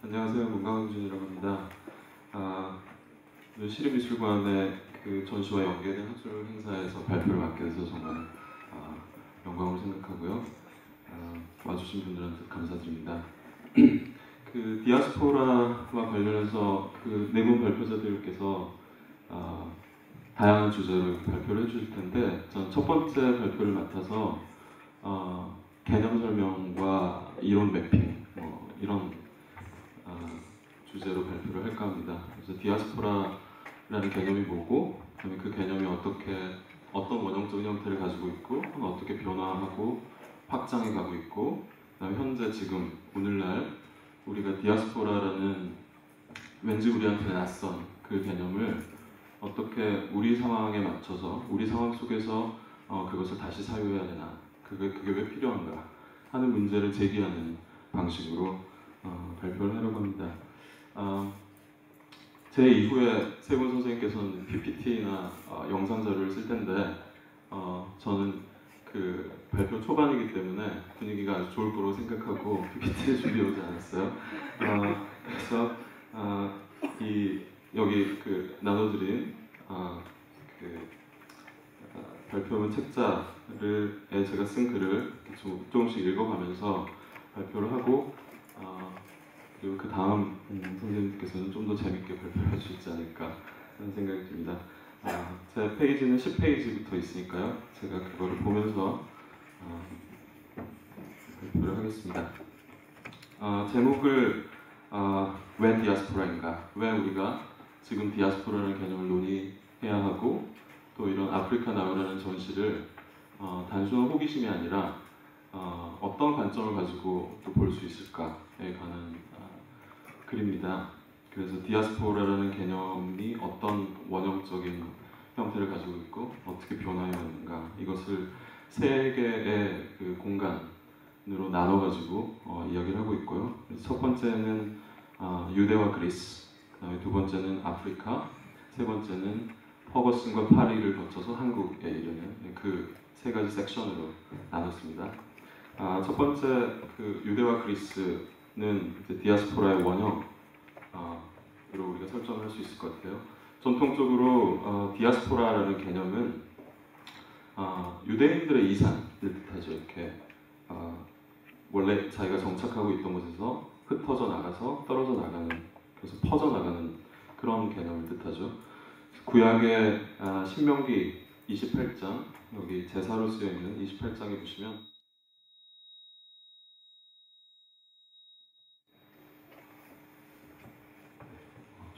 안녕하세요. 문광준이라고 합니다. 시립미술관의 그 전시와 연계된 학술 행사에서 발표를 맡게 돼서 정말 영광을 생각하고요. 와주신 분들한테 감사드립니다. 그 디아스포라와 관련해서 그 네 분 발표자들께서 다양한 주제로 발표를 해주실 텐데, 전 첫 번째 발표를 맡아서 개념 설명과 이론 매핑 이런 주제로 발표를 할까 합니다. 그래서 디아스포라라는 개념이 뭐고, 그다음에 그 개념이 어떤 원형적인 형태를 가지고 있고, 어떻게 변화하고 확장해 가고 있고, 그다음에 현재 지금 오늘날 우리가 디아스포라라는 왠지 우리한테 낯선 그 개념을 어떻게 우리 상황에 맞춰서 우리 상황 속에서 그것을 다시 사유해야 되나, 그게 왜 필요한가 하는 문제를 제기하는 방식으로 발표를 하려고 합니다. 제 이후에 세 분 선생님께서는 PPT나 영상 자료를 쓸 텐데 저는 그 발표 초반이기 때문에 분위기가 아주 좋을 거라고 생각하고 PPT를 준비해 오지 않았어요. 그래서 여기 그 나눠드린 발표문 책자를 제가 쓴 글을 조금씩 읽어가면서 발표를 하고 그리고 그 다음 선생님께서는 좀 더 재밌게 발표할 수 있지 않을까 하는 생각이 듭니다. 제 페이지는 10페이지부터 있으니까요. 제가 그거를 보면서 발표를 하겠습니다. 제목을 왜 디아스포라인가? 왜 우리가 지금 디아스포라라는 개념을 논의해야 하고 또 이런 아프리카 나우라는 전시를 단순한 호기심이 아니라 어떤 관점을 가지고 또 볼 수 있을까에 관한 글입니다. 그래서 디아스포라라는 개념이 어떤 원형적인 형태를 가지고 있고 어떻게 변화해 왔는가, 이것을 세 개의 그 공간으로 나눠가지고 이야기를 하고 있고요. 그래서 첫 번째는 유대와 그리스, 그다음에 두 번째는 아프리카, 세 번째는 허거슨과 파리를 거쳐서 한국에 이르는 그 세 가지 섹션으로 나눴습니다. 첫 번째 그 유대와 그리스는 이제 디아스포라의 원형으로 우리가 설정을 할 수 있을 것 같아요. 전통적으로 디아스포라라는 개념은 유대인들의 이산을 뜻하죠. 이렇게 원래 자기가 정착하고 있던 곳에서 흩어져 나가서 떨어져 나가는, 그래서 퍼져 나가는 그런 개념을 뜻하죠. 구약의 신명기 28장, 여기 제사로 쓰여 있는 28장에 보시면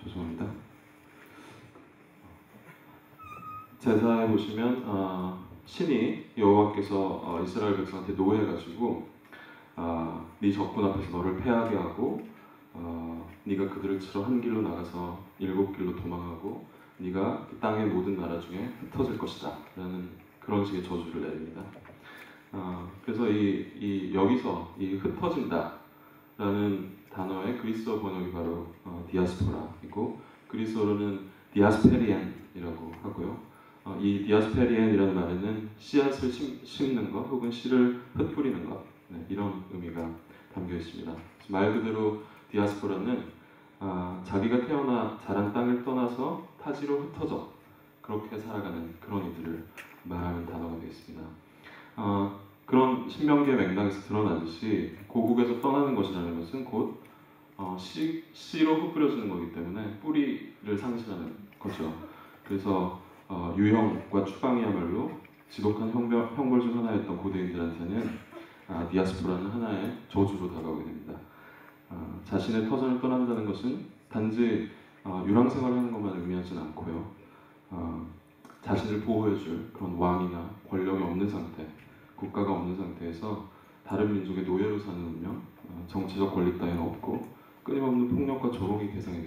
죄송합니다. 제사에 보시면 신이 여호와께서 이스라엘 백성한테 노해가지고 네 적군 앞에서 너를 패하게 하고 네가 그들을 치러 한 길로 나가서 7길로 도망하고 네가 그 땅의 모든 나라 중에 흩어질 것이다 라는 그런 식의 저주를 내립니다. 그래서 여기서 이 흩어진다 라는 단어의 그리스어 번역이 바로 디아스포라이고, 그리스어로는 디아스페리안이라고 하고요. 이 디아스페리안이라는 말에는 씨앗을 심는 것 혹은 씨를 흩뿌리는 것, 이런 의미가 담겨 있습니다. 말 그대로 디아스포라는 자기가 태어나 자란 땅을 떠나서 타지로 흩어져 그렇게 살아가는 그런 이들을 말하는 단어가 되겠습니다. 그런 신명기의 맥락에서 드러나듯이 고국에서 떠나는 것이라는 것은 곧 씨로 흩뿌려지는 거기 때문에 뿌리를 상실하는 거죠. 그래서 유형과 추방이야말로 지독한 형벌 중 하나였던 고대인들한테는 디아스포라는 하나의 저주로 다가오게 됩니다. 자신의 터전을 떠난다는 것은 단지 유랑생활을 하는 것만 의미하지는 않고요. 자신을 보호해줄 그런 왕이나 권력이 없는 상태, 국가가 없는 상태에서 다른 민족의 노예로 사는 운명, 정치적 권리 따위는 없고 끊임없는 폭력과 조롱의 대상이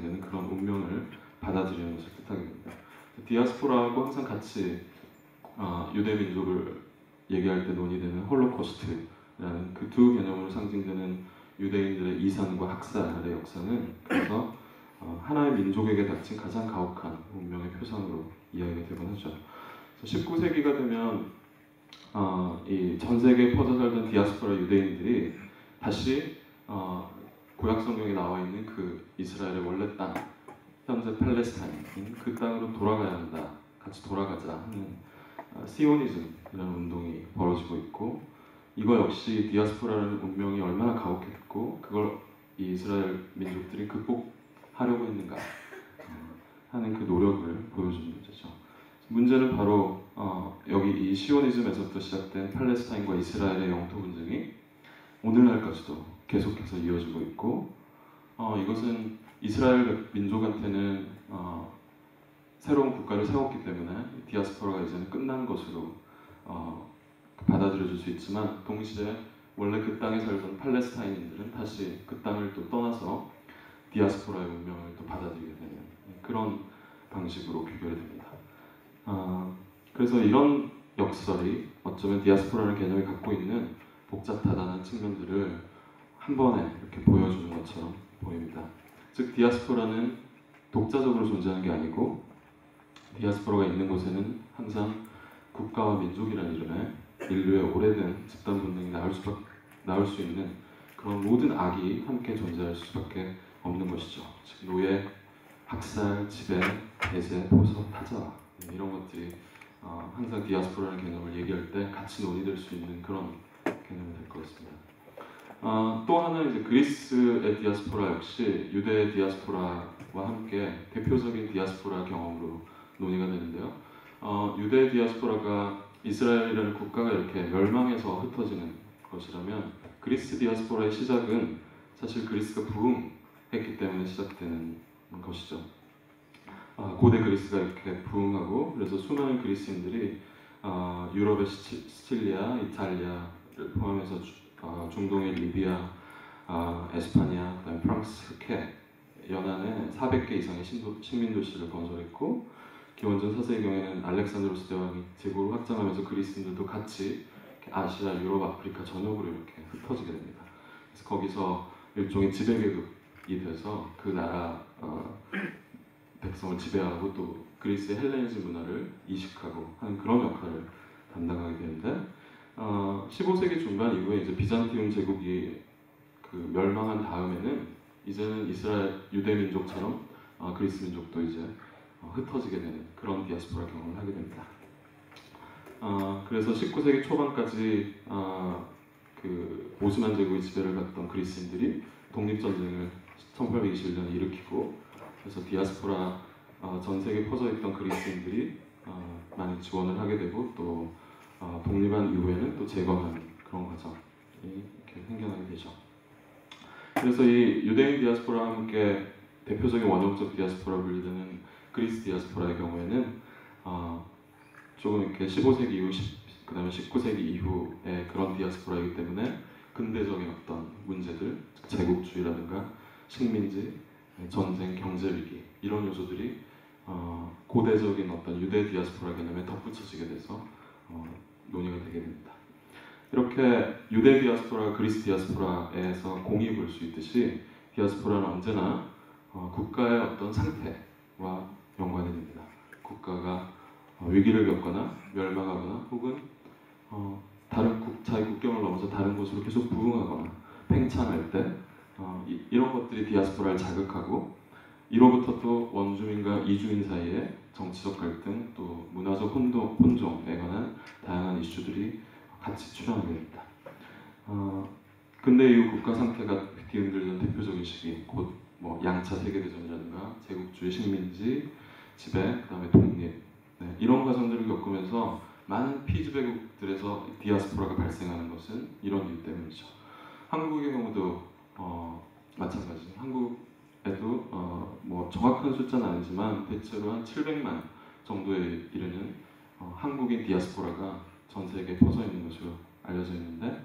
되는 그런 운명을 받아들이는 것을 뜻하게 됩니다. 디아스포라하고 항상 같이 유대 민족을 얘기할 때 논의되는 홀로코스트라는 그 두 개념으로 상징되는 유대인들의 이산과 학살의 역사는 그래서 하나의 민족에게 닥친 가장 가혹한 운명의 표상으로 이야기가 되곤 하죠. 19세기가 되면 이 전 세계에 퍼져 살던 디아스포라 유대인들이 다시 구약 성경에 나와 있는 그 이스라엘의 원래 땅, 현재 팔레스타인인 그 땅으로 돌아가야 한다, 같이 돌아가자 하는 시오니즘이라는 운동이 벌어지고 있고, 이거 역시 디아스포라라는 운명이 얼마나 가혹했고 그걸 이 이스라엘 민족들이 극복하려고 했는가 하는 그 노력을 보여주는 문제죠. 문제는 바로 여기 이 시오니즘에서부터 시작된 팔레스타인과 이스라엘의 영토 분쟁이 오늘날까지도 계속해서 이어지고 있고, 이것은 이스라엘 민족한테는 새로운 국가를 세웠기 때문에 디아스포라가 이제는 끝난 것으로 받아들여질 수 있지만, 동시에 원래 그 땅에 살던 팔레스타인인들은 다시 그 땅을 또 떠나서 디아스포라의 운명을 또 받아들이게 되는 그런 방식으로 귀결이 됩니다. 그래서 이런 역설이 어쩌면 디아스포라는 개념이 갖고 있는 복잡하다는 측면들을 한 번에 이렇게 보여주는 것처럼 보입니다. 즉 디아스포라는 독자적으로 존재하는 게 아니고, 디아스포라가 있는 곳에는 항상 국가와 민족이라는 이름의 인류의 오래된 집단 본능이 나올 수 있는 그런 모든 악이 함께 존재할 수밖에 없는 것이죠. 즉 노예, 학살, 지배, 배제, 포섭, 타자, 이런 것들이 항상 디아스포라는 개념을 얘기할 때 같이 논의될 수 있는 그런 개념이 될 것 같습니다. 또 하나는 이제 그리스의 디아스포라 역시 유대의 디아스포라와 함께 대표적인 디아스포라 경험으로 논의가 되는데요. 유대 디아스포라가 이스라엘이라는 국가가 이렇게 멸망해서 흩어지는 것이라면, 그리스 디아스포라의 시작은 사실 그리스가 부흥했기 때문에 시작되는 것이죠. 고대 그리스가 이렇게 부흥하고, 그래서 수많은 그리스인들이 유럽의 시칠리아, 이탈리아를 포함해서 중동의 리비아, 에스파냐, 그다음에 프랑스, 흑해 연안에 400개 이상의 식민도시를 건설했고, 기원전 4세기경에는 알렉산드로스 대왕이 제국을 확장하면서 그리스인들도 같이 아시아, 유럽, 아프리카 전역으로 이렇게 흩어지게 됩니다. 그래서 거기서 일종의 지배계급이 돼서 그 나라 백성을 지배하고 또 그리스의 헬레니즘 문화를 이식하고 하는 그런 역할을 담당하게 되는데, 15세기 중반 이후에 이제 비잔티움 제국이 그 멸망한 다음에는 이제는 이스라엘 유대 민족처럼 그리스 민족도 이제 흩어지게 되는 그런 디아스포라 경험을 하게 됩니다. 그래서 19세기 초반까지 그 오스만 제국의 지배를 받던 그리스인들이 독립전쟁을 1821년에 일으키고, 그래서 디아스포라 전 세계에 퍼져있던 그리스인들이 많이 지원을 하게 되고, 또 독립한 이후에는 또 제거하는 그런 과정이 이렇게 생겨나게 되죠. 그래서 이 유대인 디아스포라와 함께 대표적인 원형적 디아스포라 분류되는 그리스 디아스포라의 경우에는 조금 이렇게 15세기 이후, 그 다음에 19세기 이후의 그런 디아스포라이기 때문에 근대적인 어떤 문제들, 제국주의라든가 식민지, 전쟁, 경제위기 이런 요소들이 고대적인 어떤 유대 디아스포라 개념에 덧붙여지게 돼서 논의가 되게 됩니다. 이렇게 유대 디아스포라, 그리스 디아스포라에서 공이 볼 수 있듯이 디아스포라는 언제나 국가의 어떤 상태와 연관이 됩니다. 국가가 위기를 겪거나 멸망하거나 혹은 자기 국경을 넘어서 다른 곳으로 계속 부흥하거나 팽창할 때 이런 것들이 디아스포라를 자극하고, 이로부터 또 원주민과 이주민 사이에 정치적 갈등, 또 문화적 혼종에 관한 다양한 이슈들이 같이 출현하게 됩니다. 근대 이후 국가 상태가 뒤흔들리는 대표적인 시기, 곧 뭐 양차 세계대전이라든가 제국주의, 식민지, 지배, 그다음에 독립, 이런 과정들을 겪으면서 많은 피지배국들에서 디아스포라가 발생하는 것은 이런 이유 때문이죠. 한국의 경우도 마찬가지. 한국에도 뭐 정확한 숫자는 아니지만 대체로 한 700만 정도에 이르는 한국인 디아스포라가 전 세계에 퍼져 있는 것으로 알려져 있는데,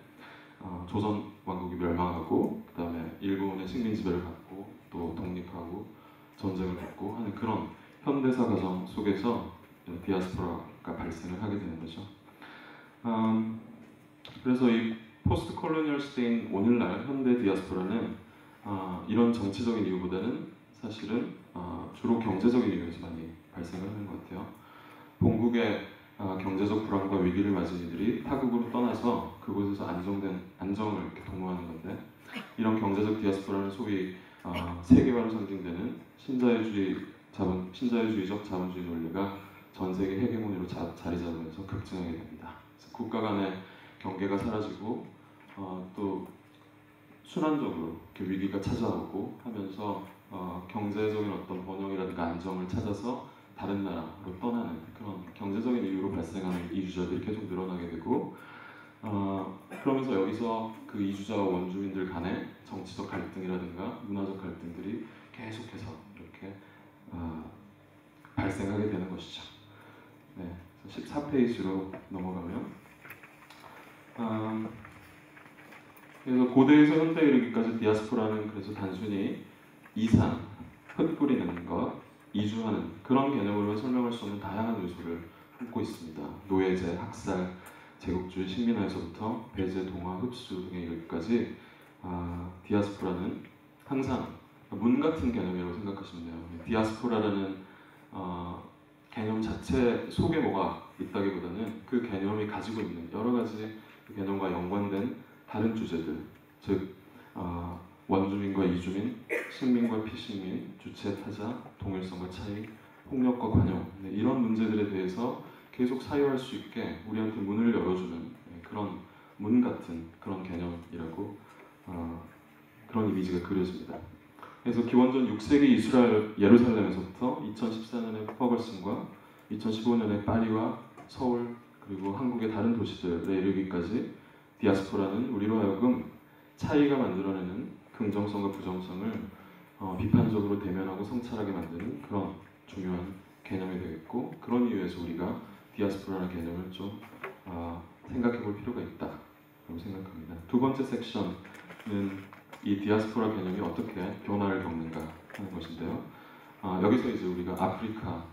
조선 왕국이 멸망하고 그 다음에 일본의 식민 지배를 받고 또 독립하고 전쟁을 겪고 하는 그런 현대사 과정 속에서 디아스포라가 발생을 하게 되는 거죠. 그래서 이 포스트 콜로니얼 시대인 오늘날 현대 디아스포라는 이런 정치적인 이유보다는 사실은 주로 경제적인 이유에서 많이 발생을 하는 것 같아요. 본국의 경제적 불안과 위기를 맞은 이들이 타국으로 떠나서 그곳에서 안정을 이렇게 도모하는 건데, 이런 경제적 디아스포라는 소위 세계화로 상징되는 신자유주의적 자본주의 논리가 전 세계 헤게모니로 자리 잡으면서 급증하게 됩니다. 국가 간의 경계가 사라지고 또 순환적으로 이렇게 위기가 찾아오고 하면서 경제적인 어떤 번영이라든가 안정을 찾아서 다른 나라로 떠나는 그런 경제적인 이유로 발생하는 이주자들이 계속 늘어나게 되고 그러면서 여기서 그 이주자와 원주민들 간의 정치적 갈등이라든가 문화적 갈등들이 계속해서 이렇게 발생하게 되는 것이죠. 네, 14페이지로 넘어가면 그래서 고대에서 현대에 이르기까지 디아스포라는 그래서 단순히 이산, 흙 뿌리는 것, 이주하는 그런 개념으로 설명할 수 없는 다양한 요소를 품고 있습니다. 노예제, 학살, 제국주의, 식민화에서부터 배제, 동화, 흡수 등에 이르기까지 디아스포라는 항상 문 같은 개념이라고 생각하시면 돼요. 디아스포라라는 개념 자체 속에 뭐가 있다기보다는 그 개념이 가지고 있는 여러 가지 그 개념과 연관된 다른 주제들, 즉 원주민과 이주민, 식민과 피식민, 주체, 타자, 동일성과 차이, 폭력과 관용 이런 문제들에 대해서 계속 사유할 수 있게 우리한테 문을 열어주는 그런 문 같은 그런 개념이라고 그런 이미지가 그려집니다. 그래서 기원전 6세기 이스라엘 예루살렘에서부터 2014년에 퍼거슨과 2015년에 파리와 서울 그리고 한국의 다른 도시들에 이르기까지 디아스포라는 우리로 하여금 차이가 만들어내는 긍정성과 부정성을 비판적으로 대면하고 성찰하게 만드는 그런 중요한 개념이 되겠고 그런 이유에서 우리가 디아스포라는 개념을 좀 생각해 볼 필요가 있다고 생각합니다. 두 번째 섹션은 이 디아스포라 개념이 어떻게 변화를 겪는가 하는 것인데요. 여기서 이제 우리가 아프리카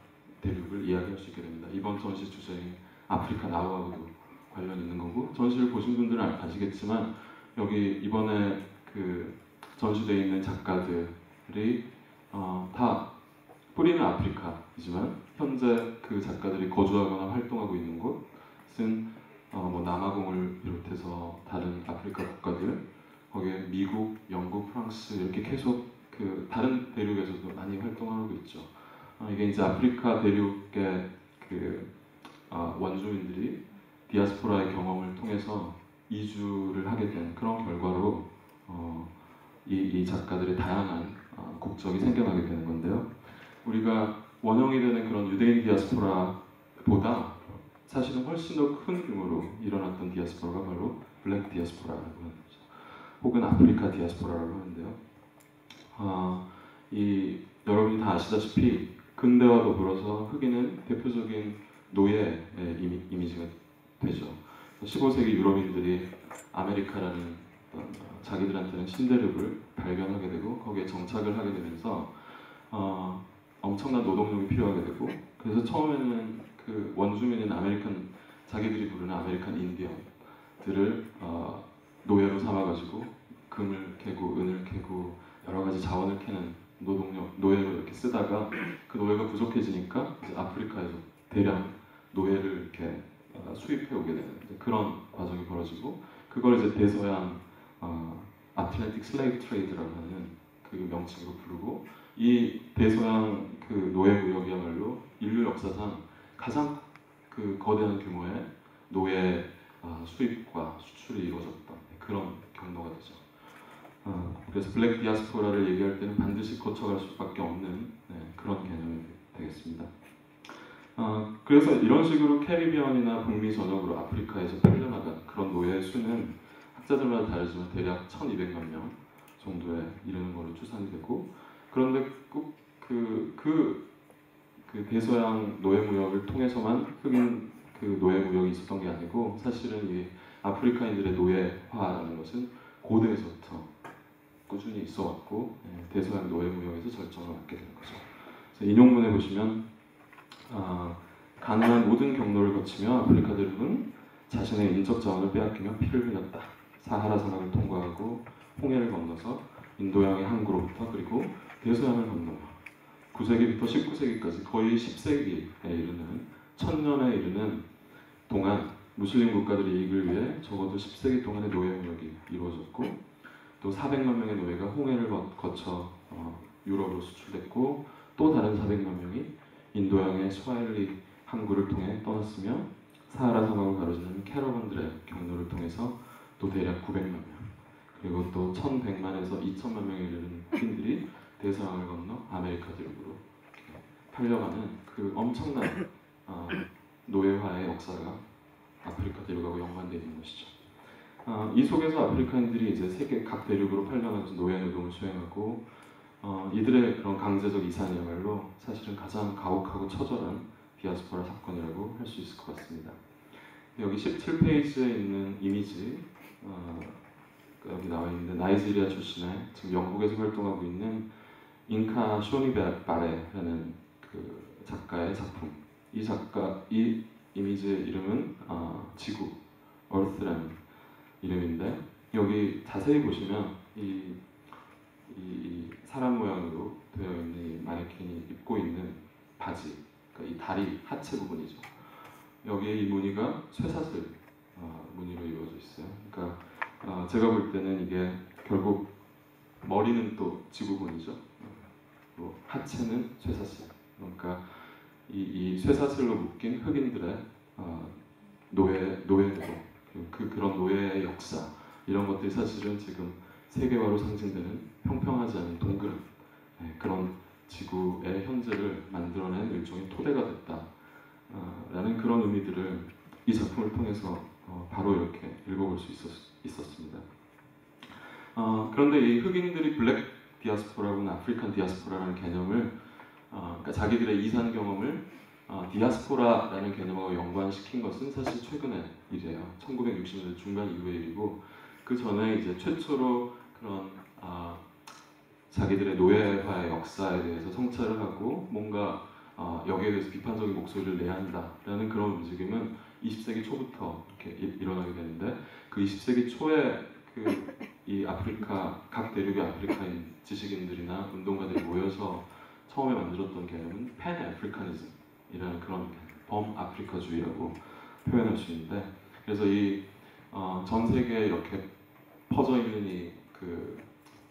대륙을 이야기할 수 있게 됩니다. 이번 전시 주제인 아프리카 나우하고도 관련 있는 거고 전시를 보신 분들은 아시겠지만 여기 이번에 그 전시되어 있는 작가들이 다 뿌리는 아프리카이지만 현재 그 작가들이 거주하거나 활동하고 있는 곳은 뭐 남아공을 비롯해서 다른 아프리카 국가들 거기에 미국, 영국, 프랑스 이렇게 계속 그 다른 대륙에서도 많이 활동하고 있죠. 이게 이제 아프리카 대륙의 그 원주민들이 디아스포라의 경험을 통해서 이주를 하게 된 그런 결과로 이 작가들의 다양한 국적이 생겨나게 되는 건데요. 우리가 원형이 되는 그런 유대인 디아스포라보다 사실은 훨씬 더 큰 규모로 일어났던 디아스포라가 바로 블랙 디아스포라라고 하는 거죠. 혹은 아프리카 디아스포라라고 하는데요. 여러분이 다 아시다시피 근대와 더불어서 흑인은 대표적인 노예의 이미지가 되죠. 15세기 유럽인들이 아메리카라는 자기들한테는 신대륙을 발견하게 되고 거기에 정착을 하게 되면서 엄청난 노동력이 필요하게 되고 그래서 처음에는 그 원주민인 자기들이 부르는 아메리칸 인디언들을 노예로 삼아가지고 금을 캐고 은을 캐고 여러 가지 자원을 캐는 노예로 이렇게 쓰다가 그 노예가 부족해지니까 이제 아프리카에서 대량 노예를 이렇게 수입해 오게 되는 그런 과정이 벌어지고 그걸 이제 대서양 아틀랜틱 슬레이브 트레이드라고 하는 그 명칭으로 부르고 이 대서양 그 노예 무역이야말로 인류 역사상 가장 그 거대한 규모의 노예 수입과 수출이 이루어졌던 그런 경로가 되죠. 그래서 블랙 디아스포라를 얘기할 때는 반드시 거쳐갈 수밖에 없는 그런 개념이 되겠습니다. 그래서 이런 식으로 캐리비안이나 북미 전역으로 아프리카에서 팔려나간 그런 노예의 수는 학자들마다 다르지만 대략 1,200만 명 정도에 이르는 걸로 추산이 되고 그런데 꼭 그 대서양 노예 무역을 통해서만 흑인 그 노예 무역이 있었던 게 아니고 사실은 이 아프리카인들의 노예화라는 것은 고대에서부터 꾸준히 있어왔고 대서양 노예 무역에서 절정을 갖게 된 거죠. 그래서 인용문에 보시면 가능한 모든 경로를 거치며 아프리카 대륙은 자신의 인적 자원을 빼앗기며 피를 흘렸다. 사하라 산맥을 통과하고 홍해를 건너서 인도양의 항구로부터 그리고 대서양을 건너며 9세기부터 19세기까지 거의 10세기에 이르는 1000년에 이르는 동안 무슬림 국가들의 이익을 위해 적어도 10세기 동안의 노예 무역이 이루어졌고 또 400만 명의 노예가 홍해를 거쳐 유럽으로 수출됐고 또 다른 400만 명이 인도양의 스와힐리 항구를 통해 떠났으며 사하라 사막을 가로지르는 캐러반들의 경로를 통해서 또 대략 900만 명 그리고 또 1100만에서 2000만 명에 이르는 흑인들이 대서양을 건너 아메리카 대륙으로 팔려가는 그 엄청난 노예화의 역사가 아프리카 대륙하고 연관되어 있는 것이죠. 이 속에서 아프리카인들이 이제 세계 각 대륙으로 팔려나가서 노예 노동을 수행하고 이들의 그런 강제적 이산이야말로 사실은 가장 가혹하고 처절한 디아스포라 사건이라고 할 수 있을 것 같습니다. 여기 17페이지에 있는 이미지 여기 나와 있는데 나이지리아 출신의 지금 영국에서 활동하고 있는 잉카 쇼니바레라는 그 작가의 작품. 이 이미지의 이름은 지구, Earth라는 이름인데 여기 자세히 보시면 이 사람 모양으로 되어 있는 이 마네킹이 입고 있는 바지, 그러니까 이 다리 하체 부분이죠. 여기에 이 무늬가 쇠사슬 무늬로 이루어져 있어요. 그러니까 제가 볼 때는 이게 결국 머리는 또 지구본이죠. 하체는 쇠사슬. 그러니까 이 쇠사슬로 묶인 흑인들의 노예노동, 그런 노예의 역사 이런 것들이 사실은 지금 세계화로 상징되는 평평하지 않은 동그란 그런 지구의 현재를 만들어낸 일종의 토대가 됐다라는 그런 의미들을 이 작품을 통해서 바로 이렇게 읽어볼 수 있었습니다. 그런데 이 흑인들이 블랙 디아스포라고나 아프리칸 디아스포라라는 개념을 그러니까 자기들의 이산 경험을 디아스포라라는 개념하고 연관시킨 것은 사실 최근의 일이에요. 1960년대 중반 이후의 일이고 그 전에 이제 최초로 그런 자기들의 노예화의 역사에 대해서 성찰을 하고 뭔가 여기에 대해서 비판적인 목소리를 내야 한다라는 그런 움직임은 20세기 초부터 이렇게 일어나게 되는데 그 20세기 초에 이 아프리카 각 대륙의 아프리카인 지식인들이나 운동가들이 모여서 처음에 만들었던 개념은 팬 아프리카니즘이라는 그런 범아프리카주의라고 표현할 수 있는데 그래서 이 전 세계에 이렇게 퍼져 있는 이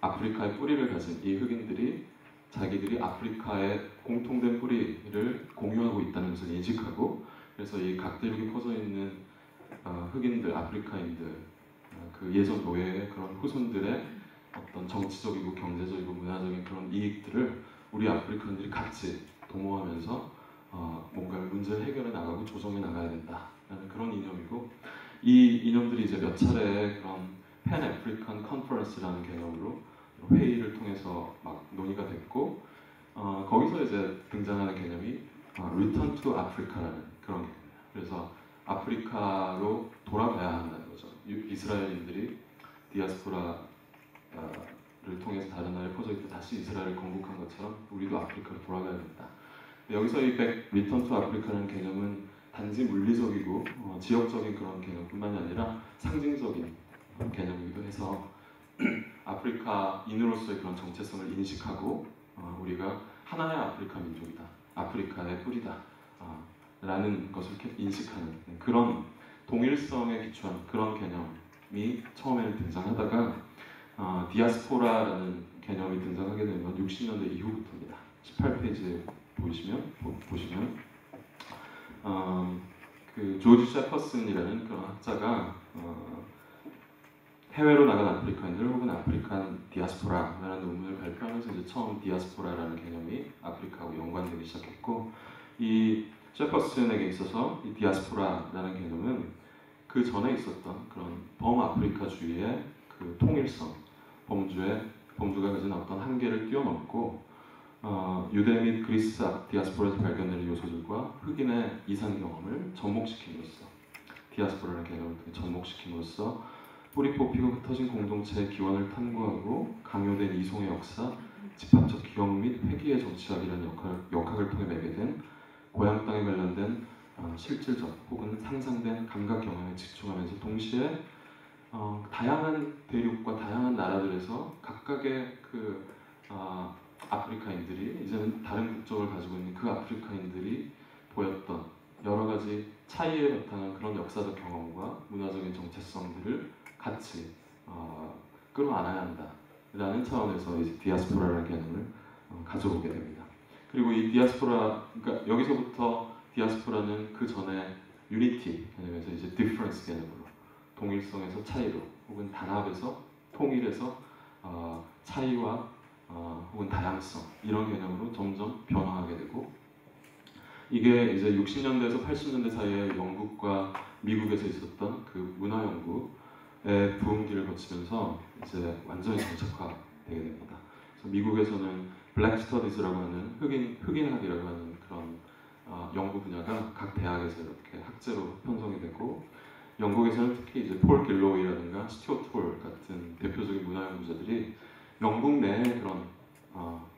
아프리카의 뿌리를 가진 이 흑인들이 자기들이 아프리카의 공통된 뿌리를 공유하고 있다는 것을 인식하고 그래서 이 각 대륙에 퍼져 있는 흑인들, 아프리카인들, 그 예전 노예의 그런 후손들의 어떤 정치적이고 경제적이고 문화적인 그런 이익들을 우리 아프리카인들이 같이 도모하면서 뭔가 문제를 해결해 나가고 조정해 나가야 된다라는 그런 이념이고 이 이념들이 이제 몇 차례 그런 팬 아프리칸 컨퍼런스라는 개념으로 회의를 통해서 막 논의가 됐고 거기서 이제 등장하는 개념이 Return to Africa라는 그런 개념이에요. 그래서 아프리카로 돌아가야 한다는 거죠. 이스라엘인들이 디아스포라를 통해서 다른 나라에 퍼져 있고 다시 이스라엘을 건국한 것처럼 우리도 아프리카로 돌아가야 된다. 여기서 이 Return to Africa라는 개념은 단지 물리적이고 지역적인 그런 개념뿐만이 아니라 상징적인 개념이기도 해서 아프리카인으로서의 그런 정체성을 인식하고 우리가 하나의 아프리카 민족이다, 아프리카의 뿌리다 라는 것을 인식하는 그런 동일성에 기초한 그런 개념이 처음에는 등장하다가 디아스포라라는 개념이 등장하게 된 건 60년대 이후부터입니다. 18페이지에 보시면 그 조지 셰퍼슨이라는 그런 학자가 해외로 나간 아프리카인들 혹은 아프리칸 디아스포라라는 논문을 발표하면서 이제 처음 디아스포라라는 개념이 아프리카하고 연관되기 시작했고 이 셰퍼슨에게 있어서 이 디아스포라라는 개념은 그 전에 있었던 그런 범아프리카주의의 그 통일성, 범주가 가진 어떤 한계를 뛰어넘고 유대 및 그리스 디아스포라에서 발견되는 요소들과 흑인의 이산 경험을 접목시킴으로써 디아스포라라는 개념을 접목시킴으로써 뿌리 뽑히고 흩어진 공동체의 기원을 탐구하고 강요된 이송의 역사, 집합적 기억 및 회귀의 정치학이라는 역학을 통해 매개된 고향 땅에 관련된 실질적 혹은 상상된 감각 경험에 집중하면서 동시에 다양한 대륙과 다양한 나라들에서 각각의 아프리카인들이 이제는 다른 국적을 가지고 있는 그 아프리카인들이 보였던 여러 가지 차이에 바탕한 그런 역사적 경험과 문화적인 정체성들을 같이 끌어안아야 한다라는 차원에서 이제 디아스포라라는 개념을 가져오게 됩니다. 그리고 이 디아스포라, 그러니까 여기서부터 디아스포라는 그 전에 유니티 개념에서 이제 디퍼런스 개념으로, 동일성에서 차이로, 혹은 단합에서 통일에서 차이와 혹은 다양성, 이런 개념으로 점점 변화하게 되고, 이게 이제 60년대에서 80년대 사이에 영국과 미국에서 있었던 그 문화 연구의 부흥기를 거치면서 이제 완전히 정착화되게 됩니다. 그래서 미국에서는 블랙 스터디즈라고 하는 흑인학이라고 하는 그런 연구 분야가 각 대학에서 이렇게 학제로 편성이 되고, 영국에서는 특히 이제 폴 길로이라든가 스튜어트 홀 같은 대표적인 문화 연구자들이 영국 내에 그런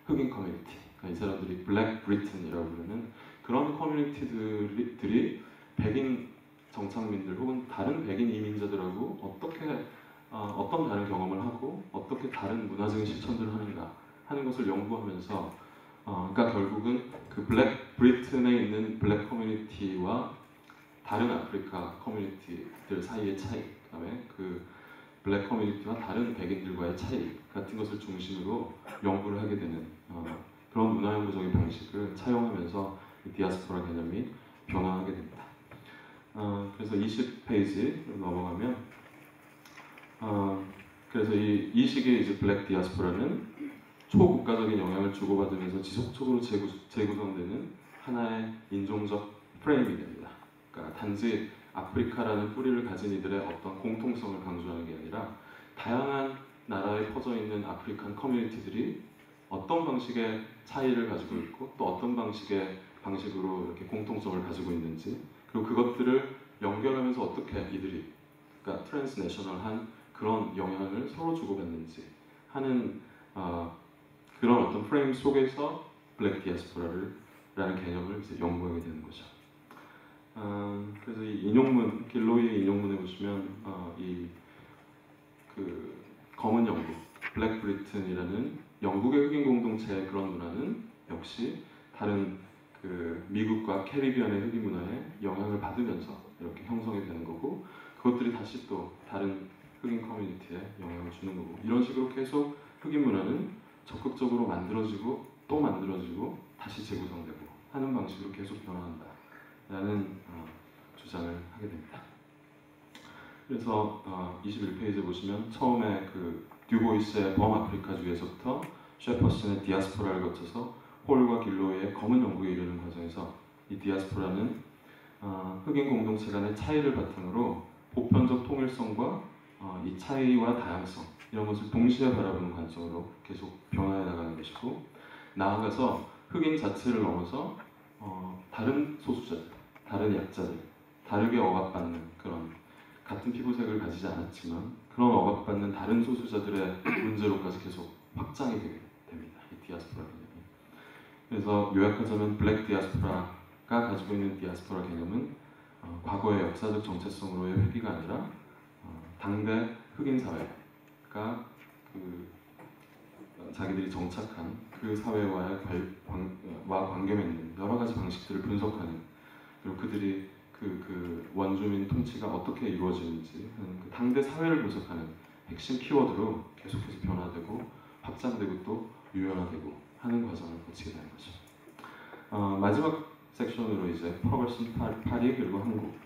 흑인 커뮤니티, 그러니까 이 사람들이 블랙 브리튼이라고 부르는 그런 커뮤니티들이 백인 정착민들 혹은 다른 백인 이민자들하고 어떻게 어떤 다른 경험을 하고 어떻게 다른 문화적인 실천들을 하는가 하는 것을 연구하면서 그러니까 결국은 그 블랙 브리튼에 있는 블랙 커뮤니티와 다른 아프리카 커뮤니티들 사이의 차이, 그다음에 그 블랙 커뮤니티와 다른 백인들과의 차이 같은 것을 중심으로 연구를 하게 되는 그런 문화 연구적인 방식을 차용하면서 이 디아스포라 개념이 변화하게 됩니다. 그래서 20페이지 넘어가면 그래서 이 시기에 이제 블랙 디아스포라는 초국가적인 영향을 주고받으면서 지속적으로 재구성되는 하나의 인종적 프레임이 됩니다. 그러니까 단지 아프리카라는 뿌리를 가진 이들의 어떤 공통성을 강조하는 게 아니라 다양한 나라에 퍼져 있는 아프리칸 커뮤니티들이 어떤 방식의 차이를 가지고 있고 또 어떤 방식으로 이렇게 공통성을 가지고 있는지, 그리고 그것들을 연결하면서 어떻게 이들이, 그러니까 트랜스내셔널한 그런 영향을 서로 주고받는지 하는 그런 어떤 프레임 속에서 블랙 디아스포라라는 개념을 이제 연구하게 되는 거죠. 그래서 이 인용문, 길로이의 인용문에 보시면 이 그 검은 영국, 블랙 브리튼이라는 영국의 흑인 공동체의 그런 문화는 역시 다른 그 미국과 캐리비안의 흑인 문화에 영향을 받으면서 이렇게 형성이 되는 거고, 그것들이 다시 또 다른 흑인 커뮤니티에 영향을 주는 거고, 이런 식으로 계속 흑인 문화는 적극적으로 만들어지고 또 만들어지고 다시 재구성되고 하는 방식으로 계속 변화한다라는 주장을 하게 됩니다. 그래서 21페이지에 보시면 처음에 그 듀보이스의 범아프리카주의에서부터 셰퍼슨의 디아스포라를 거쳐서 홀과 길로이의 검은 영국에 이르는 과정에서 이 디아스포라는 흑인 공동체 간의 차이를 바탕으로 보편적 통일성과 이 차이와 다양성, 이런 것을 동시에 바라보는 관점으로 계속 변화해 나가는 것이고, 나아가서 흑인 자체를 넘어서 다른 소수자들, 다른 약자들, 다르게 억압받는 그런 같은 피부색을 가지지 않았지만 그런 억압받는 다른 소수자들의 문제로까지 계속 확장이 되게 됩니다. 이 디아스포라 개념이. 그래서 요약하자면 블랙 디아스포라가 가지고 있는 디아스포라 개념은 과거의 역사적 정체성으로의 회귀가 아니라 당대 흑인 사회가 자기들이 정착한 그 사회와의 관계 맺는 여러 가지 방식들을 분석하는, 그리고 그들이 그 원주민 통치가 어떻게 이루어지는지 그 당대 사회를 분석하는 핵심 키워드로 계속해서 변화되고 확장되고 또 유연화되고 하는 과정을 거치게 되는 거죠. 마지막 섹션으로 이제 퍼거슨, 파리 그리고 한국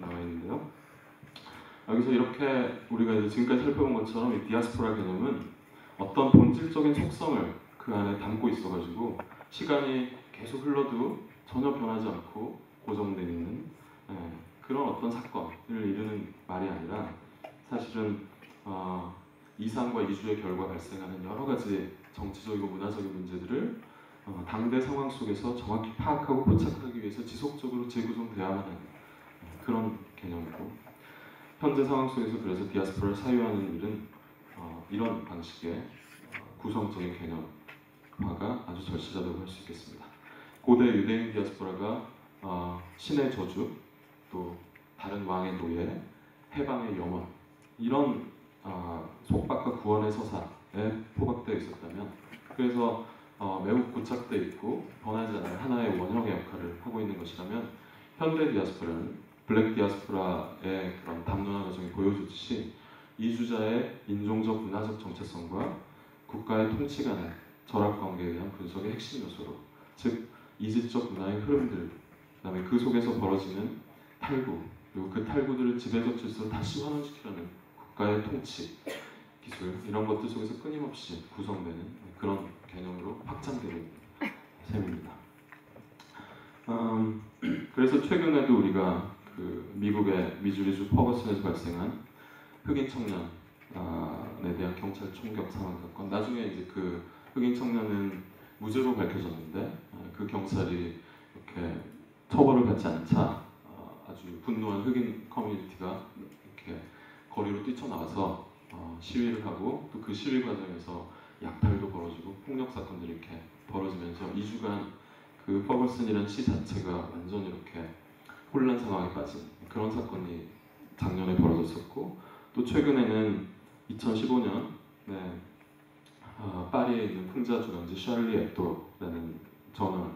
나와 있는데요. 여기서 이렇게 우리가 이제 지금까지 살펴본 것처럼 이 디아스포라 개념은 어떤 본질적인 속성을 그 안에 담고 있어가지고 시간이 계속 흘러도 전혀 변하지 않고 고정되어 있는 그런 어떤 사건을 이루는 말이 아니라, 사실은 이상과 이주의 결과 발생하는 여러 가지 정치적이고 문화적인 문제들을 당대 상황 속에서 정확히 파악하고 포착하기 위해서 지속적으로 재구성되어야만 하는 그런 개념이고, 현재 상황 속에서 그래서 디아스포라를 사유하는 일은 이런 방식의 구성적인 개념화가 아주 절실하다고 할 수 있겠습니다. 고대 유대인 디아스포라가 신의 저주, 또 다른 왕의 노예, 해방의 염원, 이런 속박과 구원의 서사에 포박되어 있었다면, 그래서 매우 고착되어 있고 변하지 않는 하나의 원형의 역할을 하고 있는 것이라면, 현대 디아스포라는 블랙 디아스포라의 그런 담론화 과정이 보여주듯이 이주자의 인종적 문화적 정체성과 국가의 통치 간의 절합 관계에 대한 분석의 핵심 요소로, 즉 이질적 문화의 흐름들, 그다음에 그 속에서 벌어지는 탈구, 그리고 그 탈구들을 지배적 질서로 다시 환원시키려는 국가의 통치 기술, 이런 것들 속에서 끊임없이 구성되는 그런 개념으로 확장되는 셈입니다. 그래서 최근에도 우리가 그 미국의 미주리주 퍼거슨에서 발생한 흑인 청년에 대한 경찰 총격 사망 사건, 나중에 이제 그 흑인 청년은 무죄로 밝혀졌는데 그 경찰이 이렇게 처벌을 받지 않자 아주 분노한 흑인 커뮤니티가 이렇게 거리로 뛰쳐나와서 시위를 하고, 또 그 시위 과정에서 약탈도 벌어지고 폭력 사건들이 이렇게 벌어지면서 2주간 그 퍼거슨이라는 시 자체가 완전히 이렇게 혼란 상황에 빠진 그런 사건이 작년에 벌어졌었고, 또 최근에는 2015년 파리에 있는 풍자 조연지 샤를리 앱도라는 저널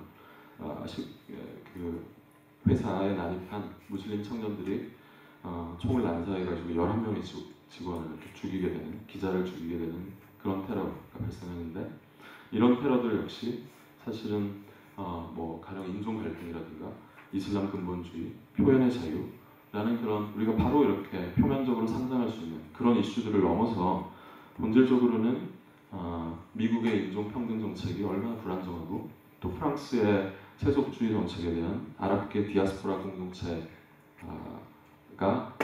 그 회사에 난입한 무슬림 청년들이 총을 난사해가지고 11명의 직원을 이렇게 죽이게 되는, 기자를 죽이게 되는 그런 테러가 발생하는데, 이런 테러들 역시 사실은 뭐 가령 인종 갈등이라든가 이슬람 근본주의, 표현의 자유라는 그런 우리가 바로 이렇게 표면적으로 상상할 수 있는 그런 이슈들을 넘어서 본질적으로는 미국의 인종평등 정책이 얼마나 불안정하고, 또 프랑스의 세속주의 정책에 대한 아랍계 디아스포라 공동체가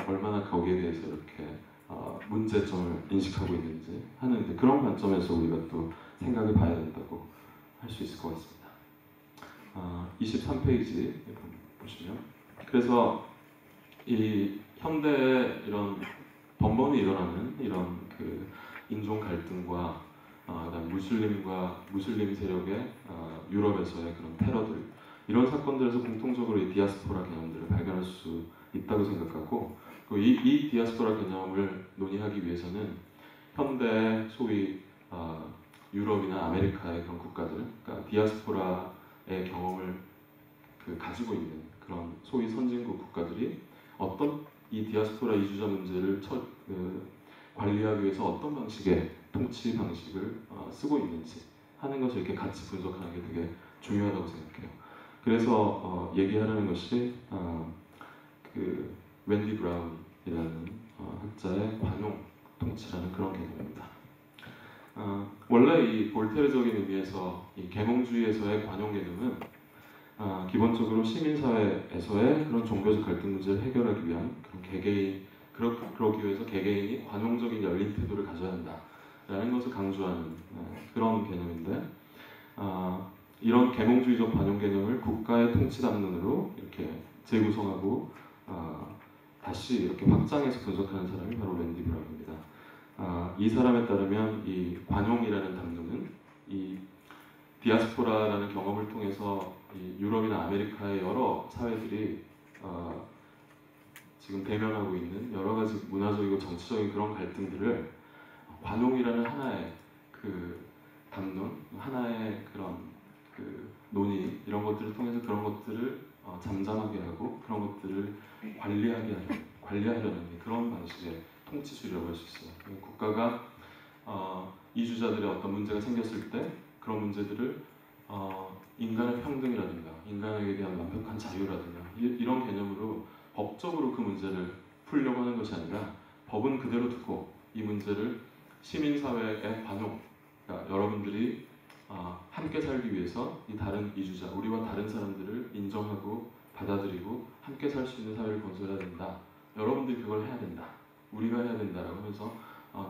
얼마나 거기에 대해서 이렇게 문제점을 인식하고 있는지 하는 그런 관점에서 우리가 또 생각을 봐야 된다고 할 수 있을 것 같습니다. 23페이지 보시면, 그래서 이 현대에 이런 번번이 일어나는 이런 그 인종 갈등과 그다음 무슬림 세력의 유럽에서의 그런 테러들, 이런 사건들에서 공통적으로 이 디아스포라 개념들을 발견할 수 있다고 생각하고, 이 디아스포라 개념을 논의하기 위해서는 현대 소위 유럽이나 아메리카의 그런 국가들, 그러니까 디아스포라의 경험을 가지고 있는 그런 소위 선진국 국가들이 어떤 이 디아스포라 이주자 문제를 관리하기 위해서 어떤 방식의 통치 방식을 쓰고 있는지 하는 것을 이렇게 같이 분석하는 게 되게 중요하다고 생각해요. 그래서 얘기하려는 것이 그 웬디 브라운이라는 학자의 관용 통치라는 그런 개념입니다. 원래 이 볼테르적인 의미에서 이 계몽주의에서의 관용 개념은 기본적으로 시민사회에서의 그런 종교적 갈등 문제를 해결하기 위한 그런 개개인, 그러기 위해서 개개인이 관용적인 열린 태도를 가져야 한다라는 것을 강조하는 그런 개념인데, 이런 계몽주의적 관용 개념을 국가의 통치 담론으로 이렇게 재구성하고 다시 이렇게 확장해서 분석하는 사람이 바로 웬디 브라운입니다. 이 사람에 따르면 이 관용이라는 담론은 이 디아스포라라는 경험을 통해서 이 유럽이나 아메리카의 여러 사회들이 지금 대면하고 있는 여러 가지 문화적이고 정치적인 그런 갈등들을 관용이라는 하나의 그 담론, 하나의 그런 그 논의, 이런 것들을 통해서 그런 것들을 잠잠하게 하고 그런 것들을 관리하려는 그런 방식의 통치주의라고 할 수 있어요. 국가가 이주자들의 어떤 문제가 생겼을 때 그런 문제들을 인간의 평등이라든가 인간에게 대한 완벽한 자유라든가 이런 개념으로 법적으로 그 문제를 풀려고 하는 것이 아니라 법은 그대로 두고 이 문제를 시민사회의 관용, 그러니까 여러분들이 함께 살기 위해서 이 다른 이주자, 우리와 다른 사람들을 인정하고 받아들이고 함께 살 수 있는 사회를 건설해야 된다. 여러분들이 그걸 해야 된다. 우리가 해야 된다라고 하면서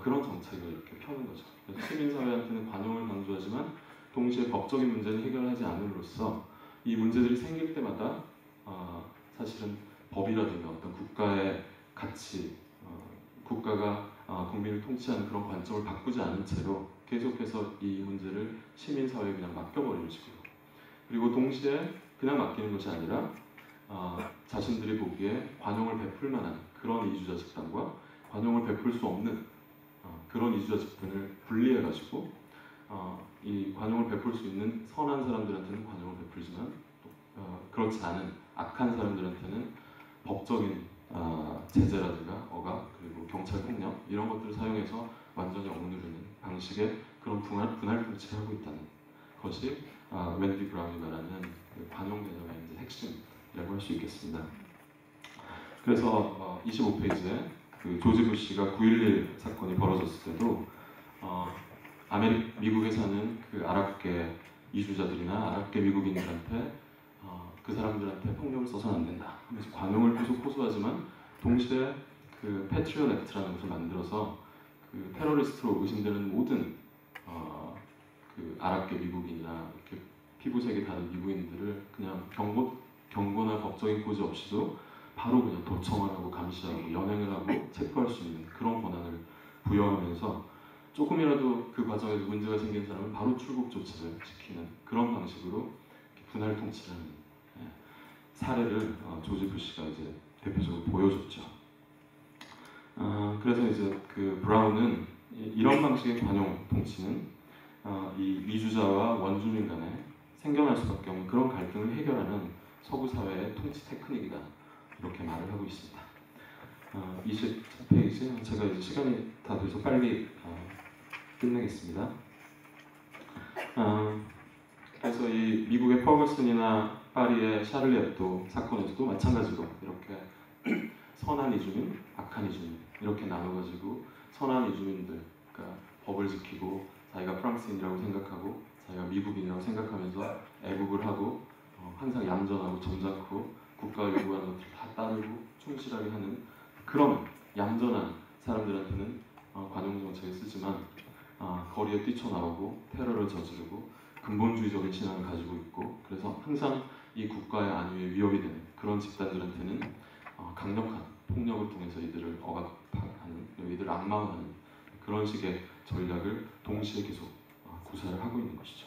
그런 정책을 이렇게 펴는 거죠. 그래서 시민사회한테는 관용을 강조하지만 동시에 법적인 문제는 해결하지 않음으로써 이 문제들이 생길 때마다 사실은 법이라든가 어떤 국가의 가치, 국가가 국민을 통치하는 그런 관점을 바꾸지 않은 채로 계속해서 이 문제를 시민사회에 그냥 맡겨버리는 식으로, 그리고 동시에 그냥 맡기는 것이 아니라 자신들이 보기에 관용을 베풀 만한 그런 이주자 집단과 관용을 베풀 수 없는 그런 이주자 집단을 분리해가지고 이 관용을 베풀 수 있는 선한 사람들한테는 관용을 베풀지만 그렇지 않은 악한 사람들한테는 법적인 제재라든가 억압 그리고 경찰 폭력 이런 것들을 사용해서 완전히 억누르는 방식의 그런 분할 통치를 하고 있다는 것이 웬디 브라운이 말하는 그 관용 개념의 이제 핵심이라고 할 수 있겠습니다. 그래서 25페이지에 그 조지 부시가 9.11 사건이 벌어졌을 때도 미국에 사는 그 아랍계 이주자들이나 아랍계 미국인들한테 그 사람들한테 폭력을 써서는 안 된다 하면서 관용을 계속 호소하지만 동시에 그 패트리엇 액트라는 것을 만들어서 그 테러리스트로 의심되는 모든 그 아랍계 미국인이나 이렇게 피부색이 다른 미국인들을 그냥 경고나 법적인 고지 없이도 바로 그냥 도청을 하고 감시하고 연행을 하고 체포할 수 있는 그런 권한을 부여하면서 조금이라도 그 과정에서 문제가 생긴 사람은 바로 출국 조치를 시키는 그런 방식으로 분할 통치를 하는 사례를 조지 부시가 이제 대표적으로 보여줬죠. 그래서 이제 그 브라운은 이런 방식의 관용 통치는 이 이주자와 원주민 간에 생겨날 수밖에 없는 그런 갈등을 해결하는 서구 사회의 통치 테크닉이다 이렇게 말을 하고 있습니다. 20페이지 제가 이제 시간이 다 돼서 빨리 끝내겠습니다. 그래서 이 미국의 퍼거슨이나 파리의 샤를리 앱도 사건에서도 마찬가지로 이렇게 선한 이주민, 악한 이주민 이렇게 나눠가지고 선한 이주민들, 그러니까 법을 지키고 자기가 프랑스인이라고 생각하고 자기가 미국인이라고 생각하면서 애국을 하고 항상 얌전하고 점잖고 국가가 요구하는 것들을 다 따르고 충실하게 하는 그런 얌전한 사람들한테는 관용 정책을 쓰지만 거리에 뛰쳐나오고 테러를 저지르고 근본주의적인 신앙을 가지고 있고 그래서 항상 이 국가의 안위에 위협이 되는 그런 집단들한테는 강력한 폭력을 통해서 이들을 억압하는, 이들을 악마화하는 그런 식의 전략을 동시에 계속 구사를 하고 있는 것이죠.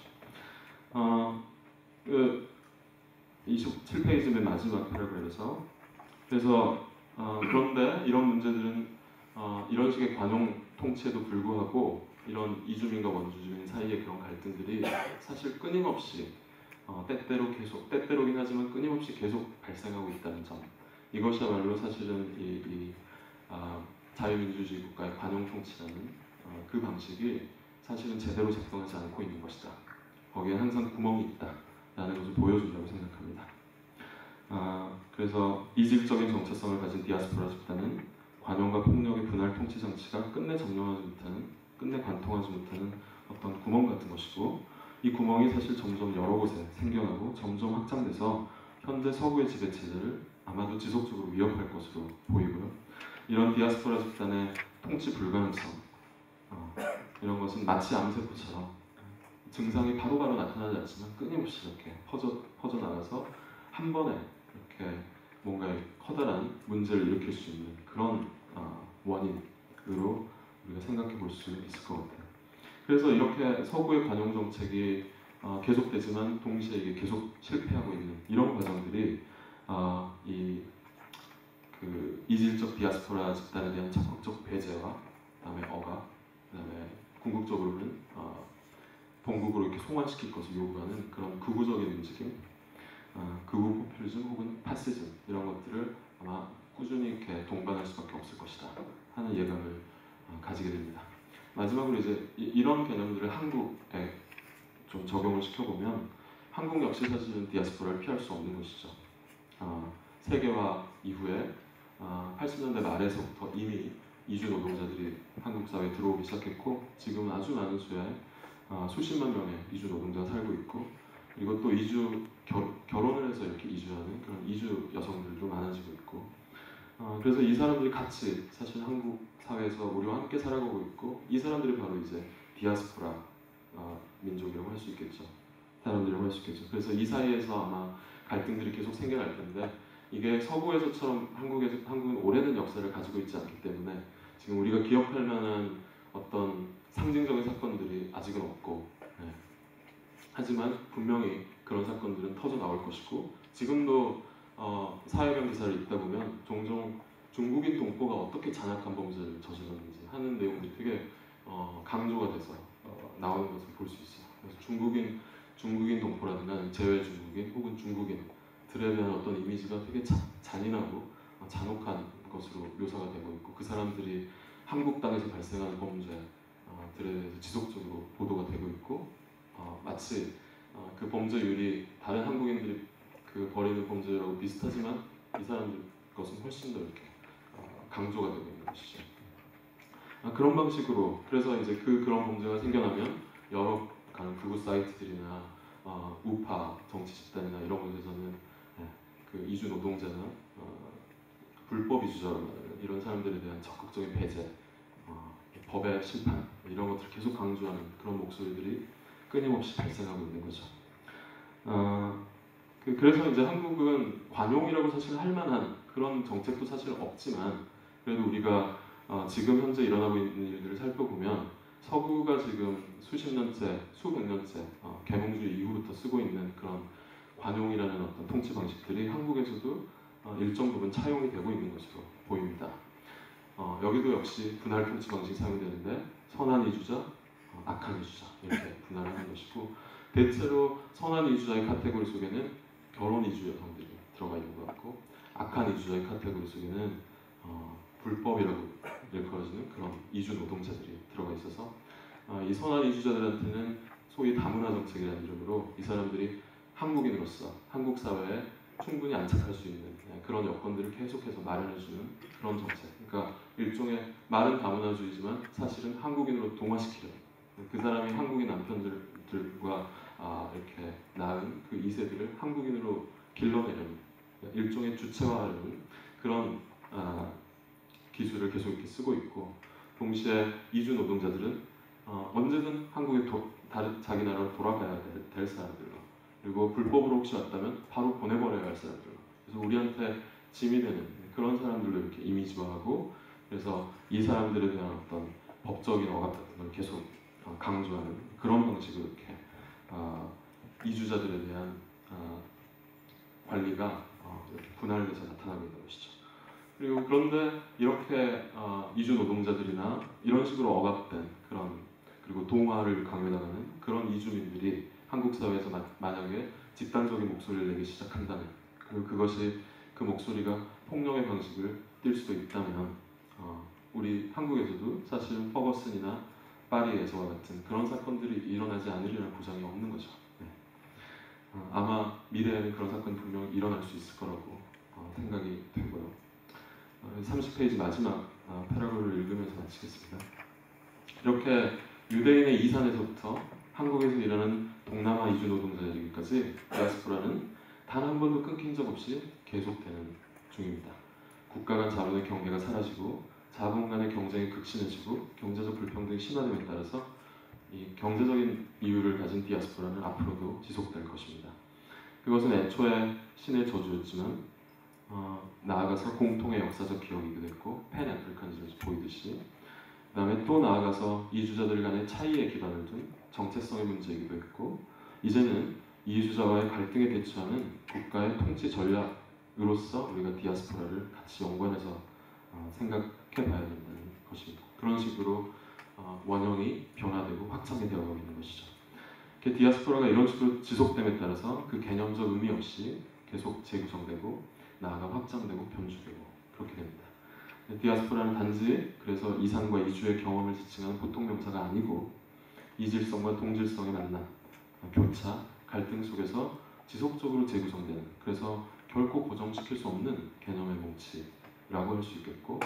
27페이지 맨 마지막 패러그래프에서 그래서 그런데 이런 문제들은 이런 식의 관용 통치에도 불구하고 이런 이주민과 원주민 사이의 그런 갈등들이 사실 끊임없이 때때로긴 하지만 끊임없이 계속 발생하고 있다는 점 이것이야말로 사실은 자유민주주의 국가의 관용 통치라는 그 방식이 사실은 제대로 작동하지 않고 있는 것이다. 거기에 항상 구멍이 있다라는 것을 보여준다고 생각합니다. 그래서 이질적인 정체성을 가진 디아스포라 집단은 관용과 폭력의 분할 통치 장치가 끝내 점령하지 못하는, 끝내 관통하지 못하는 어떤 구멍 같은 것이고 이 구멍이 사실 점점 여러 곳에 생겨나고 점점 확장돼서 현재 서구의 지배체제를 아마도 지속적으로 위협할 것으로 보이고요. 이런 디아스포라 집단의 통치 불가능성 이런 것은 마치 암세포처럼 증상이 바로바로 나타나지 않지만 끊임없이 이렇게 퍼져나가서 한 번에 이렇게 뭔가 커다란 문제를 일으킬 수 있는 그런 원인으로 우리가 생각해 볼 수 있을 것 같아요. 그래서 이렇게 서구의 관용 정책이 계속되지만 동시에 이게 계속 실패하고 있는 이런 과정들이 그 이질적 디아스포라 집단에 대한 적극적 배제와 그다음에 억압, 그다음에 궁극적으로는 본국으로 이렇게 송환시킬 것을 요구하는 그런 극우적인 움직임, 극우 포퓰리즘 혹은 파시즘 이런 것들을 아마 꾸준히 이렇게 동반할 수밖에 없을 것이다 하는 예감을 가지게 됩니다. 마지막으로 이제 이런 개념들을 한국에 좀 적용을 시켜보면 한국 역시 사실은 디아스포라를 피할 수 없는 것이죠. 세계화 이후에 80년대 말에서부터 이미 이주 노동자들이 한국 사회에 들어오기 시작했고 지금은 아주 많은 수의 수십만 명의 이주 노동자가 살고 있고 그리고 또 결혼을 해서 이렇게 이주하는 그런 이주 여성들도 많아지고 있고 그래서 이 사람들이 같이 사실 한국 사회에서 우리와 함께 살아가고 있고 이 사람들이 바로 이제 디아스포라 민족이라고 할 수 있겠죠. 사람들이라고 할 수 있겠죠. 그래서 이 사이에서 아마 갈등들이 계속 생겨날 텐데 이게 서구에서처럼 한국은 오래된 역사를 가지고 있지 않기 때문에 지금 우리가 기억할 만한 어떤 상징적인 사건들이 아직은 없고 하지만 분명히 그런 사건들은 터져 나올 것이고 지금도 사회경 기사를 읽다 보면 종종 중국인 동포가 어떻게 잔악한 범죄를 저질렀는지 하는 내용들이 되게 강조가 돼서 나오는 것을 볼 수 있어요. 그래서 중국인 동포라든가 제외 중국인 혹은 중국인들에 대한 어떤 이미지가 되게 잔인하고 잔혹한 것으로 묘사가 되고 있고 그 사람들이 한국 땅에서 발생하는 범죄들에 대해서 지속적으로 보도가 되고 있고 마치 그 범죄율이 다른 한국인들이 그 벌이는 범죄율하고 비슷하지만 이 사람들 것은 훨씬 더 이렇게 강조가 되고 있는 것이죠. 그런 방식으로 그래서 이제 그런 범죄가 생겨나면 여러 극우 사이트들이나 우파 정치 집단이나 이런 곳에서는 그 이주 노동자나 불법 이주자로 말하는 이런 사람들에 대한 적극적인 배제, 법의 심판 이런 것들을 계속 강조하는 그런 목소리들이 끊임없이 발생하고 있는 거죠. 그래서 이제 한국은 관용이라고 사실 할 만한 그런 정책도 사실 없지만 그래도 우리가 지금 현재 일어나고 있는 일들을 살펴보면 서구가 지금 수십 년째, 수백 년째 계몽주의 이후부터 쓰고 있는 그런 관용이라는 어떤 통치 방식들이 한국에서도 일정 부분 차용이 되고 있는 것으로 보입니다. 여기도 역시 분할 통치 방식이 사용되는데 선한 이주자, 악한 이주자 이렇게 분할하는 것이고 대체로 선한 이주자의 카테고리 속에는 결혼 이주 여성들이 들어가 있는 것 같고 악한 이주자의 카테고리 속에는 불법이라고 일컬어지는 그런 이주 노동자들이 들어가 있어서 이 선한 이주자들한테는 소위 다문화 정책이라는 이름으로 이 사람들이 한국인으로서 한국 사회에 충분히 안착할 수 있는 그런 여건들을 계속해서 마련해주는 그런 정책. 그러니까 일종의 말은 다문화주의지만 사실은 한국인으로 동화시키려는 그 사람이 한국인 남편들과 이렇게 낳은 그 2세들을 한국인으로 길러내려는 일종의 주체화하려는 그런 기술을 계속 이렇게 쓰고 있고 동시에 이주 노동자들은 언제든 한국에 자기 나라로 돌아가야 될 사람들로 그리고 불법으로 혹시 왔다면 바로 보내버려야 할 사람들로 그래서 우리한테 짐이 되는 그런 사람들로 이렇게 이미지화하고 그래서 이 사람들에 대한 어떤 법적인 억압 같은 걸 계속 강조하는 그런 방식으로 이렇게 이주자들에 대한 관리가 이렇게 분할돼서 나타나고 있는 것이죠. 그리고 그런데 이렇게 이주 노동자들이나 이런 식으로 억압된 그리고 동화를 강요당하는 그런 이주민들이 한국 사회에서 만약에 집단적인 목소리를 내기 시작한다면 그리고 그것이 그 목소리가 폭력의 방식을 띨 수도 있다면 우리 한국에서도 사실은 퍼거슨이나 파리에서와 같은 그런 사건들이 일어나지 않으리라는 보장이 없는 거죠. 네. 아마 미래에는 그런 사건이 분명히 일어날 수 있을 거라고 생각이 되고요. 30페이지 마지막 패러글을 읽으면서 마치겠습니다. 이렇게 유대인의 이산에서부터 한국에서 일하는 동남아 이주 노동자에게까지 디아스포라는 단 한 번도 끊긴 적 없이 계속되는 중입니다. 국가 간 자본의 경계가 사라지고 자본 간의 경쟁이 극심해지고 경제적 불평등이 심화됨에 따라서 이 경제적인 이유를 가진 디아스포라는 앞으로도 지속될 것입니다. 그것은 애초에 신의 저주였지만 나아가서 공통의 역사적 기억이기도 했고 팬 아프리카니즘에서 보이듯이 그 다음에 또 나아가서 이주자들 간의 차이에 기반을 둔 정체성의 문제이기도 했고 이제는 이주자와의 갈등에 대처하는 국가의 통치 전략으로서 우리가 디아스포라를 같이 연관해서 생각해 봐야 된다는 것입니다. 그런 식으로 원형이 변화되고 확장이 되어가고 있는 것이죠. 디아스포라가 이런 식으로 지속됨에 따라서 그 개념적 의미 없이 계속 재구성되고 나아가 확장되고 변주되고 그렇게 됩니다. 디아스포라는 단지 그래서 이산과 이주의 경험을 지칭하는 보통 명사가 아니고 이질성과 동질성의 만남, 교차, 갈등 속에서 지속적으로 재구성되는 그래서 결코 고정시킬 수 없는 개념의 뭉치라고 할 수 있겠고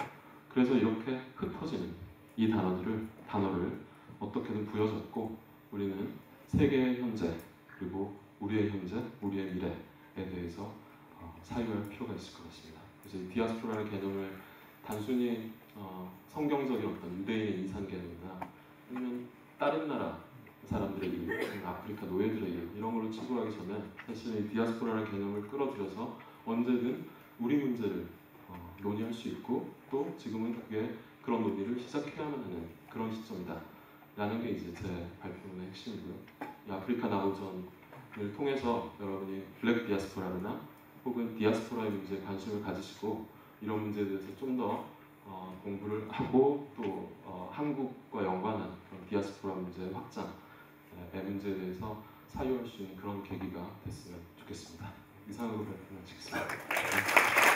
그래서 이렇게 흩어지는 이 단어를 어떻게든 부여잡고 우리는 세계의 현재 그리고 우리의 현재, 우리의 미래에 대해서 사유할 필요가 있을 것 같습니다. 그래서 이 디아스포라의 개념을 단순히 성경적인 어떤 유대인의 인산 개념이나 아니면 다른 나라 사람들의 일, 아프리카 노예들의 일 이런 걸로 치부하기 전에 사실 이 디아스포라라는 개념을 끌어들여서 언제든 우리 문제를 논의할 수 있고 또 지금은 그런 논의를 시작해야만 하는 그런 시점이다 라는 게 이제 제 발표의 핵심이고요. 이 아프리카 나우전을 통해서 여러분이 블랙 디아스포라나 혹은 디아스포라의 문제에 관심을 가지시고 이런 문제에 대해서 좀 더 공부를 하고 또 한국과 연관한 그런 디아스포라 문제의 확장의 문제에 대해서 사유할 수 있는 그런 계기가 됐으면 좋겠습니다. 이상으로 발표 마치겠습니다.